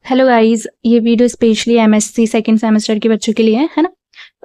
Hello guys, ये video specially MSc second semester के बच्चों के लिए है ना।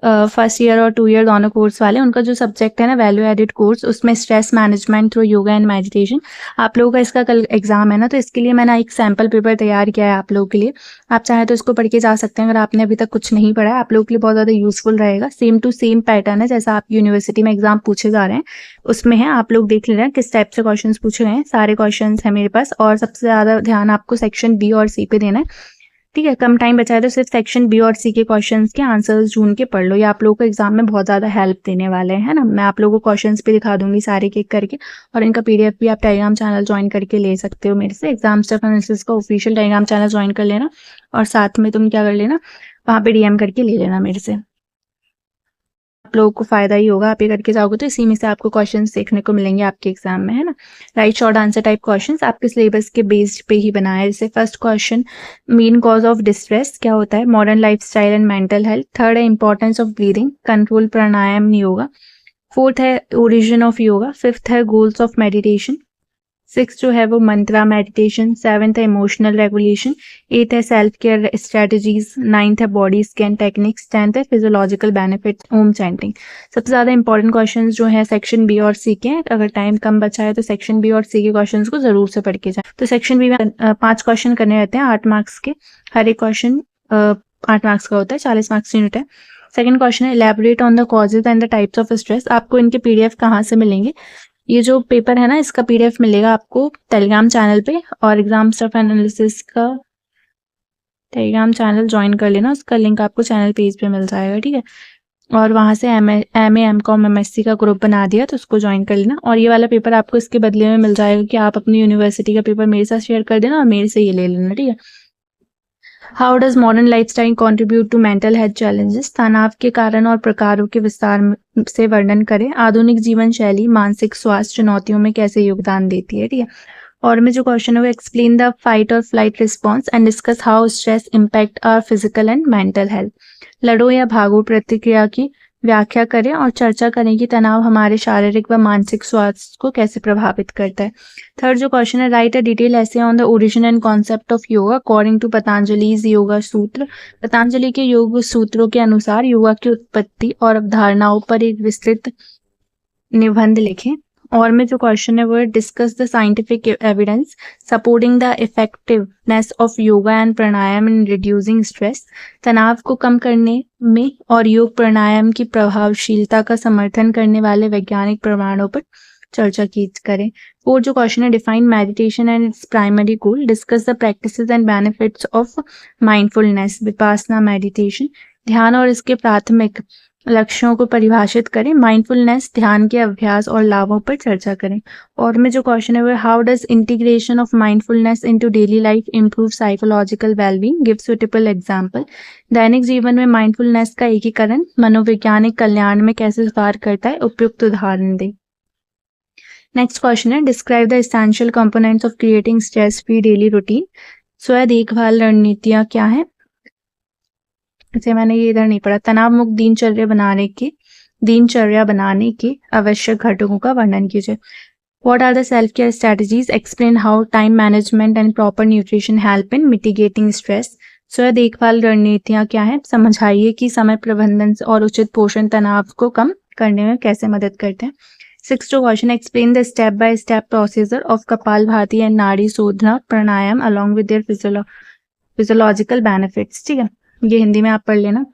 फर्स्ट ईयर और 2 ईयर दोनों कोर्स वाले, उनका जो सब्जेक्ट है ना वैल्यू एडिड कोर्स, उसमें stress management through yoga and meditation. आप लोगों का इसका कल एग्जाम है ना, तो इसके लिए मैंने एक सैम्पल पेपर तैयार किया है आप लोगों के लिए। आप चाहे तो इसको पढ़ के जा सकते हैं। अगर आपने अभी तक कुछ नहीं पढ़ा है, आप लोगों के लिए बहुत ज़्यादा यूजफुल रहेगा। सेम टू सेम पैटर्न है जैसा आप यूनिवर्सिटी में एग्जाम पूछे जा रहे हैं उसमें है। आप लोग देख ले रहे हैं किस टाइप से क्वेश्चंस पूछे गए हैं। सारे क्वेश्चंस है मेरे पास, और सबसे ज़्यादा ध्यान आपको सेक्शन बी और सी पे देना है। ठीक है, कम टाइम बचा है तो सिर्फ सेक्शन बी और सी के क्वेश्चंस के आंसर्स ढूंढ के पढ़ लो। ये आप लोगों को एग्जाम में बहुत ज़्यादा हेल्प देने वाले हैं ना। मैं आप लोगों को क्वेश्चंस भी दिखा दूंगी सारे एक करके, और इनका पीडीएफ भी आप टेलीग्राम चैनल ज्वाइन करके ले सकते हो मेरे से। एग्जाम स्टफ एनालिसिस का ऑफिशियल टेलीग्राम चैनल ज्वाइन कर लेना, और साथ में तुम क्या कर लेना, वहाँ पे डीएम करके ले लेना मेरे से। आप लोगों को फायदा ही होगा। आप ये करके जाओगे तो इसी में से आपको क्वेश्चंस देखने को मिलेंगे आपके एग्जाम में, है ना। Write short answer type questions आपके सिलेबस के बेस्ड पे ही बनाया है। जैसे first question, main cause of distress क्या होता है, modern lifestyle and mental health. Third है importance of breathing, control, pranayama, yoga. Fourth है ओरिजिन ऑफ योगा। फिफ्थ है गोल्स ऑफ मेडिटेशन। सिक्स जो है वो मंत्रा मेडिटेशन। सेवन्थ है इमोशनल रेगुलेशन। एट है सेल्फ केयर स्ट्रेटजीज। नाइन्थ है बॉडी स्कैन टेक्निक्स। टेंथ है फिजियोलॉजिकल बेनिफिट, ओम चैंटिंग। सबसे ज़्यादा इंपॉर्टेंट क्वेश्चंस जो है सेक्शन बी और सी के हैं। अगर टाइम कम बचा है तो सेक्शन बी और सी के क्वेश्चंस को जरूर से पढ़ के जाए। तो सेक्शन बी में 5 क्वेश्चन करने रहते हैं 8 मार्क्स के। हर एक क्वेश्चन 8 मार्क्स का होता है, 40 मार्क्स यूनिट है। सेकंड क्वेश्चन है elaborate on the causes and the types of stress. आपको इनके पीडीएफ कहाँ से मिलेंगे, ये जो पेपर है ना इसका पीडीएफ मिलेगा आपको टेलीग्राम चैनल पे, और एग्जाम स्टफ एनालिसिस का टेलीग्राम चैनल ज्वाइन कर लेना, उसका लिंक आपको चैनल पेज पे मिल जाएगा। ठीक है, और वहाँ से एम.कॉम एमएससी का ग्रुप बना दिया तो उसको ज्वाइन कर लेना। और ये वाला पेपर आपको इसके बदले में मिल जाएगा कि आप अपनी यूनिवर्सिटी का पेपर मेरे साथ शेयर कर देना और मेरे से ये ले लेना। ठीक है। How does modern lifestyle contribute to mental health challenges. तनाव के कारण और प्रकारों के विस्तार से वर्णन करें। आधुनिक जीवन शैली मानसिक स्वास्थ्य चुनौतियों में कैसे योगदान देती है। ठीक है, और में जो क्वेश्चन है वो एक्सप्लेन द फाइट और flight response and discuss how stress impact our physical and mental health. लड़ो या भागो प्रतिक्रिया की व्याख्या करें और चर्चा करें कि तनाव हमारे शारीरिक व मानसिक स्वास्थ्य को कैसे प्रभावित करता है। थर्ड जो क्वेश्चन है, write a detail essay on the origin and concept of yoga according to Patanjali's yoga sutra. Patanjali के योग सूत्रों के अनुसार योगा की उत्पत्ति और अवधारणाओं पर एक विस्तृत निबंध लिखें। और में जो क्वेश्चन है वो है discuss the scientific evidence supporting the effectiveness of yoga and pranayama in reducing stress. तनाव को कम करने में और योग प्राणायाम की प्रभावशीलता का समर्थन करने वाले वैज्ञानिक प्रमाणों पर चर्चा की करें। और जो क्वेश्चन है define meditation and its primary goal. Discuss the practices and benefits of mindfulness Vipassana meditation. ध्यान और इसके प्राथमिक लक्ष्यों को परिभाषित करें। माइंडफुलनेस ध्यान के अभ्यास और लाभों पर चर्चा करें। और में जो क्वेश्चन है वो how does integration of mindfulness into daily life improve psychological wellbeing, give suitable example. दैनिक जीवन में माइंडफुलनेस का एकीकरण मनोवैज्ञानिक कल्याण में कैसे सुधार करता है, उपयुक्त उदाहरण दें। नेक्स्ट क्वेश्चन है describe the essential components of creating stress free daily routine. स्व देखभाल रणनीतियां क्या है, इसे मैंने ये इधर नहीं पढ़ा। तनाव मुक्त दिनचर्या बनाने के आवश्यक घटकों का वर्णन कीजिए। What are the self care strategies, explain how time management and proper nutrition help in mitigating stress. स्व देखभाल रणनीतियां क्या है, समझाइए कि समय प्रबंधन और उचित पोषण तनाव को कम करने में कैसे मदद करते हैं। 6th question, explain the step by step procedure of kapalbhati and nadi shodhana pranayama along with their physiological benefits. ठीक है, ये हिंदी में आप पढ़ लेना।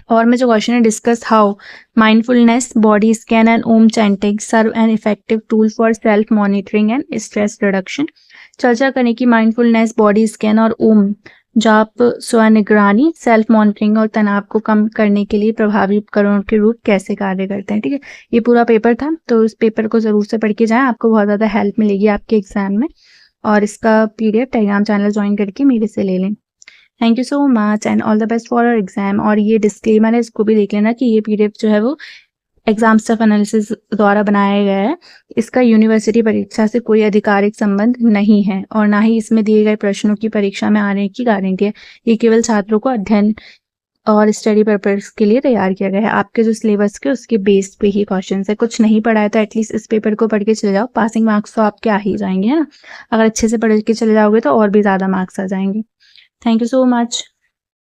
और में जो क्वेश्चन है discuss how mindfulness, body scan and Om chanting serve an effective tool for self monitoring and stress reduction. चर्चा करें कि माइंडफुलनेस, बॉडी स्कैन और ओम जाप स्वनिगरानी, सेल्फ मॉनिटरिंग और तनाव को कम करने के लिए प्रभावी उपकरणों के रूप कैसे कार्य करते हैं। ठीक है, ये पूरा पेपर था, तो इस पेपर को जरूर से पढ़ के जाएं, आपको बहुत ज़्यादा हेल्प मिलेगी आपके एग्जाम में। और इसका पीडीएफ टेलीग्राम चैनल ज्वाइन करके मेरे से ले लें। Thank you so much and all the best for our exam. और ये डिस्क्लेमर है, इसको भी देख लेना कि ये पीडीएफ जो है वो एग्जाम स्टफ एनालिसिस द्वारा बनाया गया है। इसका यूनिवर्सिटी परीक्षा से कोई आधिकारिक संबंध नहीं है और ना ही इसमें दिए गए प्रश्नों की परीक्षा में आने की गारंटी है। ये केवल छात्रों को अध्ययन और स्टडी पर्पस के लिए तैयार किया गया है। आपके जो सिलेबस के उसके बेस पे ही क्वेश्चंस है, कुछ नहीं पढ़ा है तो एटलीस्ट इस पेपर को पढ़ के चले जाओ, पासिंग मार्क्स तो आपके आ ही जाएंगे, है ना। अगर अच्छे से पढ़ के चले जाओगे तो और भी ज़्यादा मार्क्स आ जाएंगे। Thank you so much.